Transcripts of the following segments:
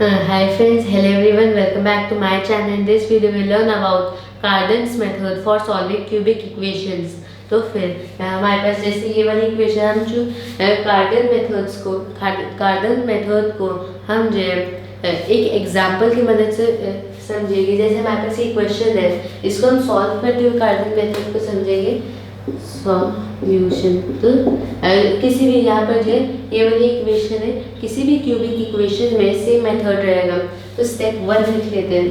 Hi friends, hello everyone, welcome back to my channel. In this video we learn about Cardan's method for solving cubic equations. तो फिर हमारे पास जैसे ये वाली equation हम जो कार्डन मेथड को हम जो एक एग्जांपल की मदद से समझेंगे। जैसे हमारे पास ये इक्वेशन है, इसको हम सॉल्व करते हुए कार्डन मेथड को समझेंगे। सॉल्यूशन तो किसी भी यहाँ पर जो है ये वाली इक्वेशन है, किसी भी क्यूबिक इक्वेशन में सेम मेथड रहेगा। तो स्टेप 1 लिख लेते हैं।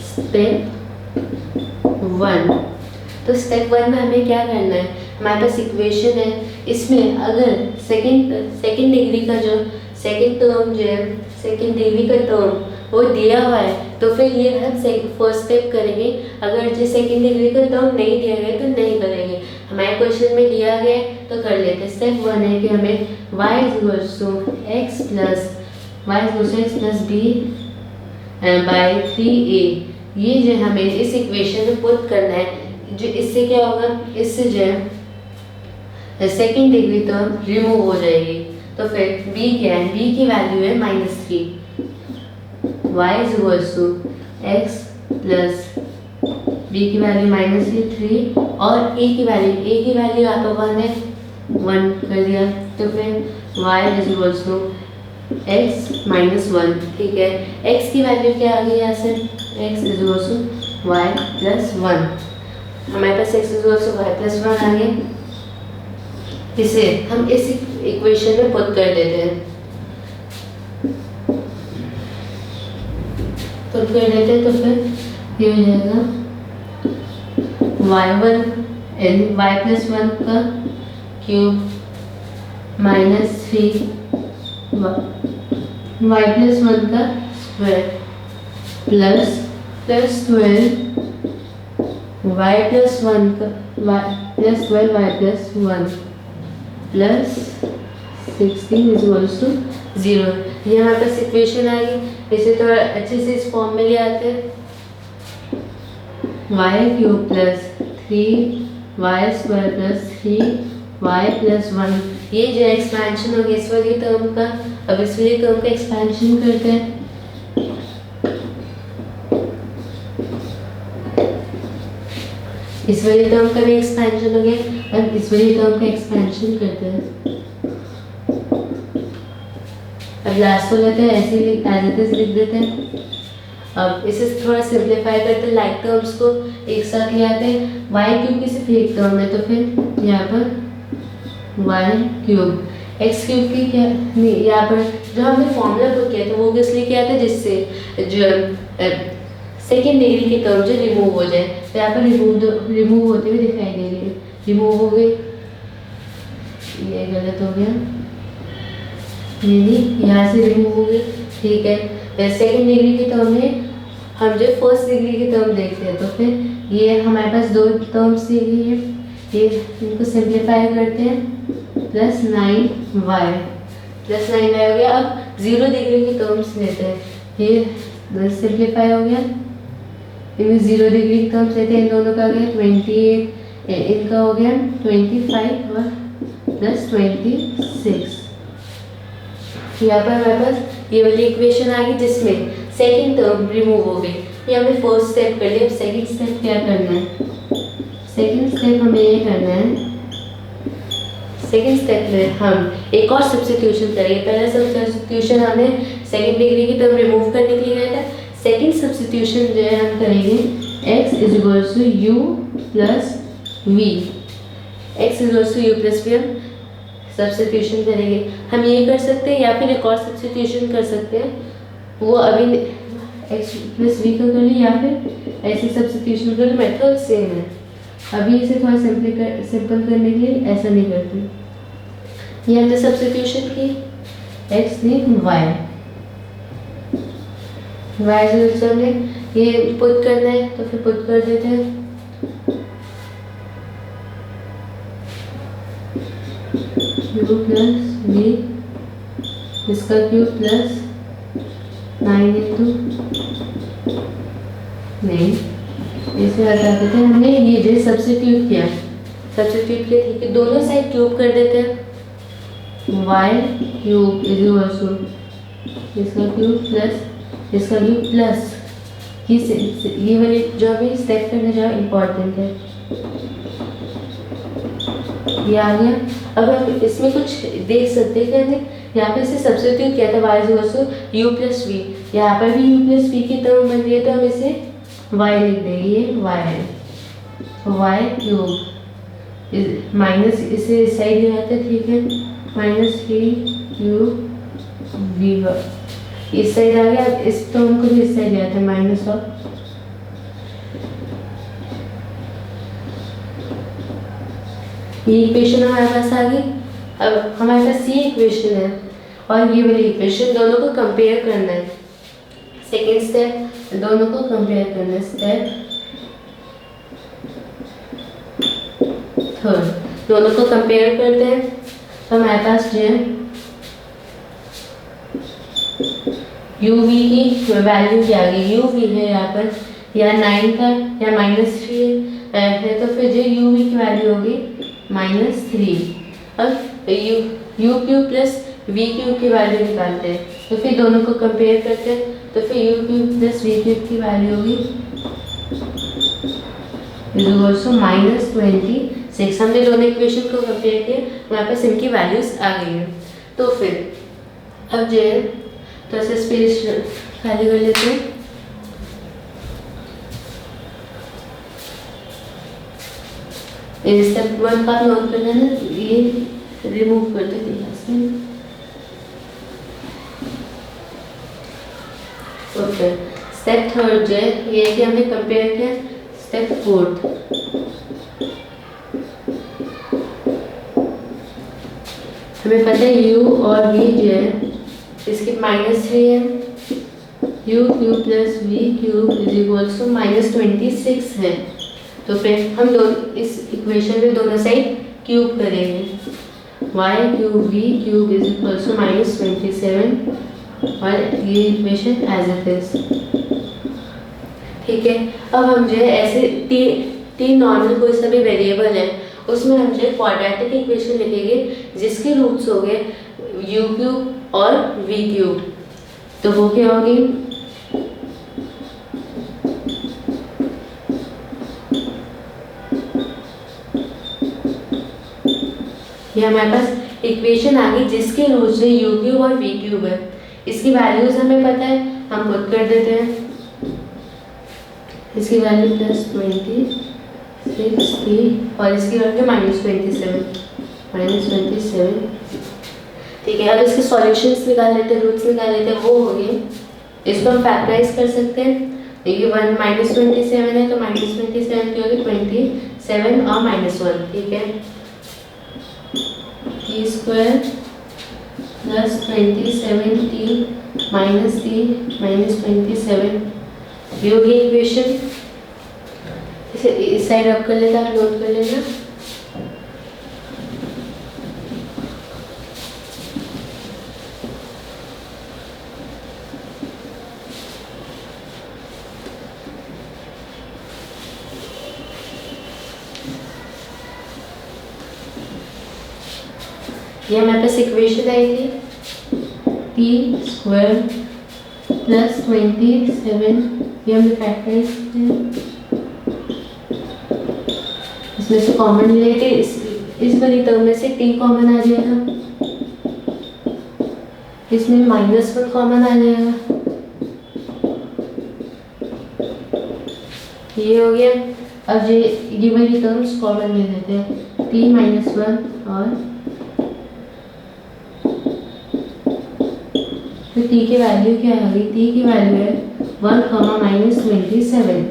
स्टेप 1, तो स्टेप 1 में हमें क्या करना है, हमारे पास इक्वेशन है, इसमें अगर सेकंड डिग्री का जो सेकंड टर्म जो है, सेकंड डिग्री का टर्म वो दिया हुआ है, तो फिर ये हम फर्स्ट स्टेप करेंगे। अगर जो सेकंड डिग्री का टर्म नहीं दिया गया तो नहीं करेंगे। हमारे क्वेश्चन में दिया गया तो कर लेते हैं। स्टेप 1 है कि हमें y = x + b by 3a, ये जो हमें इस इक्वेशन में पुट करना है। जो इससे क्या होगा, इससे जो है सेकंड डिग्री टर्म रिमूव हो जाएगी। तो फिर b क्या है, b की वैल्यू है -3, y = x प्लस b की वैल्यू -3 और a की वैल्यू यहाँ पर 1 है, 1 कर दिया। तो फिर y = x - 1, ठीक है। x की वैल्यू क्या आ गई यहाँ से, x = y + 1, हमारे पास x = y + 1 आ गया। इसे हम इस इक्वेशन में पुट कर देते हैं, तो फिर ये हो जाएगा y1 y + 1 का क्यूब -3 y + 1 का स्क्वायर प्लस 12 y + 1 का प्लस 12 y + 1 प्लस 16 = 0। ये हमारे पास इक्वेशन आ गई। इसे थोड़ा अच्छे से इस फॉर्म में ले आते हैं। y³ + 3y² + 3y + 1, ये जो एक्सपेंशन हो गया इस वाली टर्म का। अब इस वाली टर्म का एक्सपेंशन करते हैं। इस वाली टर्म का भी एक्सपेंशन हो गया, अब इस वाली टर्म का एक्सपेंशन करते हैं। अब लास्ट को लेते हैं, ऐसे ही एज इट इज लिख देते हैं। अब इसे थोड़ा सिंप्लीफाई करते हैं, लाइक टर्म्स को एक साथ ले आते हैं। y³ की सिर्फ एक टर्म है, तो फिर यहाँ पर y³ x³ की क्या नहीं, यहाँ पर जो हमने फॉर्मूला पुट किया था वो किसलिए किया था, जिससे जो सेकेंड डिग्री की टर्म जो रिमूव हो जाए। तो यहाँ पर रिमूव होते हुए दिखाई दे रही है, रिमूव हो गई, ये गलत हो गया, ये नहीं, यहाँ से रिमूव हो गई, ठीक है। सेकेंड डिग्री की टर्म में हम जो फर्स्ट डिग्री की टर्म देखते हैं, तो फिर ये हमारे पास दो टर्म्स दी गई है, ये इनको सिंप्लीफाई करते हैं। प्लस 9y हो गया। अब 0 डिग्री की टर्म्स लेते हैं, ये सिंप्लीफाई हो गया, इनमें 0 डिग्री की टर्म्स लेते हैं, इन दोनों का हो गया 28, इनका हो गया 25 और प्लस 26। यहाँ पर हमारे पास ये वाली इक्वेशन आ गई जिसमें सेकंड टर्म रिमूव हो गई। ये हमने फर्स्ट स्टेप कर लिया। अब सेकंड स्टेप क्या करना है, सेकंड स्टेप हमें ये करना है, सेकंड स्टेप में हम एक और सब्स्टिट्यूशन करेंगे। पहला सब्स्टिट्यूशन हमने सेकंड डिग्री की टर्म रिमूव करने के लिए किया था। सेकंड सब्स्टिट्यूशन जो है हम करेंगे x = u + v, x = u + v हम सब्स्टिट्यूशन करेंगे। हम ये कर सकते हैं या फिर एक और सब्स्टिट्यूशन कर सकते हैं, वो अभी x + v का कर लें या फिर ऐसे सब्स्टिट्यूशन कर, मेथड सेम है। अभी इसे थोड़ा सिंपल करने के लिए ऐसा नहीं करते। ये हमने सब्स्टिट्यूशन की, x नहीं y हमने ये पुट करना है, तो फिर पुट कर देते हैं। u + v इसका क्यूब प्लस 9 × नहीं, इसे हटा देते हैं। हमने ये जो सब्स्टिट्यूट किया, ठीक है, दोनों साइड क्यूब कर देते हैं। y³ = इसका क्यूब प्लस इसका क्यूब प्लस ये वाली जो अभी स्टेप करने जाओ इम्पोर्टेंट है, ये आ गया। अब हम इसमें कुछ देख सकते हैं कि हमने यहाँ पे इसे सब्स्टिट्यूट किया था y is equal to u plus v, यहाँ पर भी u प्लस वी की टर्म बन रही है तो हम इसे y लिख देंगे, ये y है, y क्यूब माइनस इसे इस साइड ले आते हैं, ठीक है, माइनस 3u वी इस साइड आ गया। इस टर्म को भी इस साइड ले आते हैं, माइनस ऑफ ये इक्वेशन हमारे पास आ गई। अब हमारे पास ये इक्वेशन है और ये वाली इक्वेशन, दोनों को कंपेयर करना है। सेकेंड स्टेप, दोनों को कंपेयर करना है। स्टेप थर्ड, दोनों को कंपेयर करते हैं तो हमारे पास जो है यू वी की वैल्यू क्या आ गई, यू वी है यहाँ पर या 9 का या -3 है तो फिर जो यू वी की वैल्यू होगी -3। अब u cube plus v cube की वैल्यू निकालते हैं तो फिर दोनों को कंपेयर करते हैं तो फिर u cube plus v cube की वैल्यू होगी -26। हमने दोनों इक्वेशन को कंपेयर किया, हमारे पास इनकी वैल्यूज आ गई है। तो फिर अब जो है तो ऐसे स्पेस खाली कर लेते हैं। स्टेप 1 का नोट करना है, ये रिमूव कर देते हैं इसमें। ओके, स्टेप थर्ड जो है ये कि हमने कंपेयर किया। स्टेप फोर्थ, हमें पता है u और v जो है इसके -3 है, u cube plus v cube is equal to -26 है। तो फिर हम दोनों इस इक्वेशन में दोनों साइड क्यूब करेंगे, y cube v cube is equal to -27 और ये इक्वेशन एज इट इज, ठीक है। अब हम जो है ऐसे तीन नॉर्मल कोई सा भी वेरिएबल है उसमें हम जो क्वाड्रेटिक इक्वेशन लिखेंगे जिसके रूट्स हो गए यू क्यूब और वी क्यूब। तो वो क्या होगी, ये हमारे पास इक्वेशन आ गई जिसके रूट्स में यू क्यूब और वी क्यूब है। इसकी वैल्यूज हमें पता है, हम पुट कर देते हैं। इसकी वैल्यू +26 और इसकी वैल्यू -27, ठीक है। अब इसके सॉल्यूशंस निकाल लेते हैं, रूट्स निकाल लेते हैं। वो हो गए, इसको हम फैक्टराइज कर सकते हैं। ये -27 है तो -27 की होगी 27 और -1, ठीक है। t स्क्वायर प्लस 27t -27 ये होगी इक्वेशन। इसे इस साइड अप कर लेना, नोट कर लेना। ये हमारे पास इक्वेशन आई थी, t स्क्वायर प्लस 27 ये हमने फैक्टराइज किया। इसमें से कॉमन ले लेते, इस वाली टर्म में से t कॉमन आ जाएगा, इसमें -1 कॉमन आ जाएगा, ये हो गया। अब ये वाली टर्म्स कॉमन ले लेते हैं, t -1 और तो t की वैल्यू क्या आ गई, t की वैल्यू है 1, -27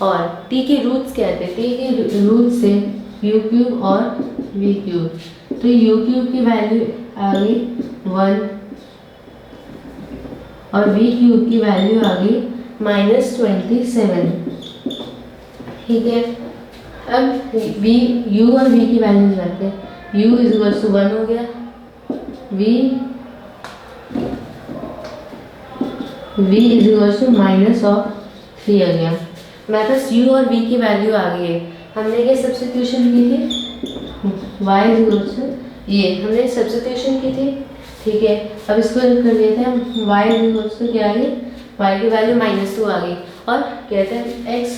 और t के रूट्स क्या थे, t के रूट्स से u क्यूब और v क्यूब। तो u क्यूब की वैल्यू आ गई 1 और v क्यूब की वैल्यू आ गई -27, ठीक है। अब u और v की वैल्यू निकालते हैं। u इज इक्वल टू 1 हो गया, v इज इक्वल टू -3 आ गया। हमारे पास u और v की वैल्यू आ गई है। हमने क्या सब्स्टिट्यूशन की थी, y इज इक्वल टू ये हमने सब्स्टिट्यूशन की थी, ठीक है, अब इसको कर लेते हैं हम। वाई इक्वल्स टू क्या आ गई, वाई की वैल्यू -2 आ गई। और कहते हैं एक्स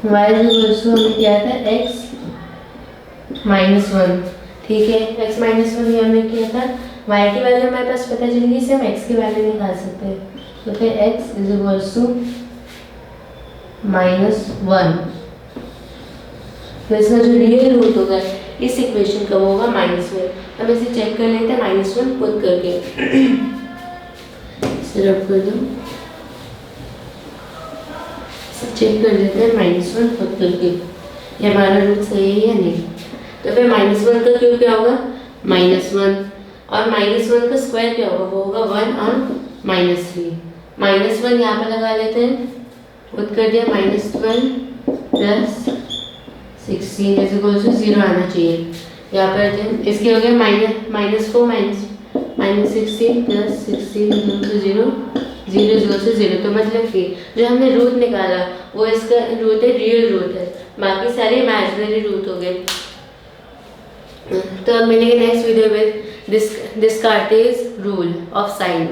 वाई इक्वल्स टू हमें क्या था, एक्स -1। ठीक है, एक्स -1 ये हमने किया था। वाई की वैल्यू हमारे पास पता चल गई, इसे हम एक्स की वैल्यू निकाल सकते हैं। तो फिर एक्स इज इक्वल्स टू -1, तो इसका जो रियल रूट होगा इस इक्वेशन का वो होगा -1। अब इसे चेक कर लेते हैं -1 पुट करके। इसे रब कर दो, इसे चेक कर लेते हैं -1 पुट करके ये हमारा रूट सही है या नहीं। तो फिर -1 का क्यूब क्या होगा, -1, और -1 का स्क्वायर क्या होगा, वो होगा 1 और -3। -1 यहाँ पर लगा लेते हैं, पुट कर दिया, -12 प्लस 16 इज इक्वल टू 0 आना चाहिए यहाँ पर। इसके हो गया -4 -16 plus 16 equal to 0, 0 equal to 0। तो मतलब कि जो हमने रूट निकाला वो इसका रूट है, रियल रूट है, बाकी सारे इमेजिनरी रूट हो गए। तो अब मिलेंगे नेक्स्ट वीडियो में डिस्कार्टेज रूल ऑफ साइन।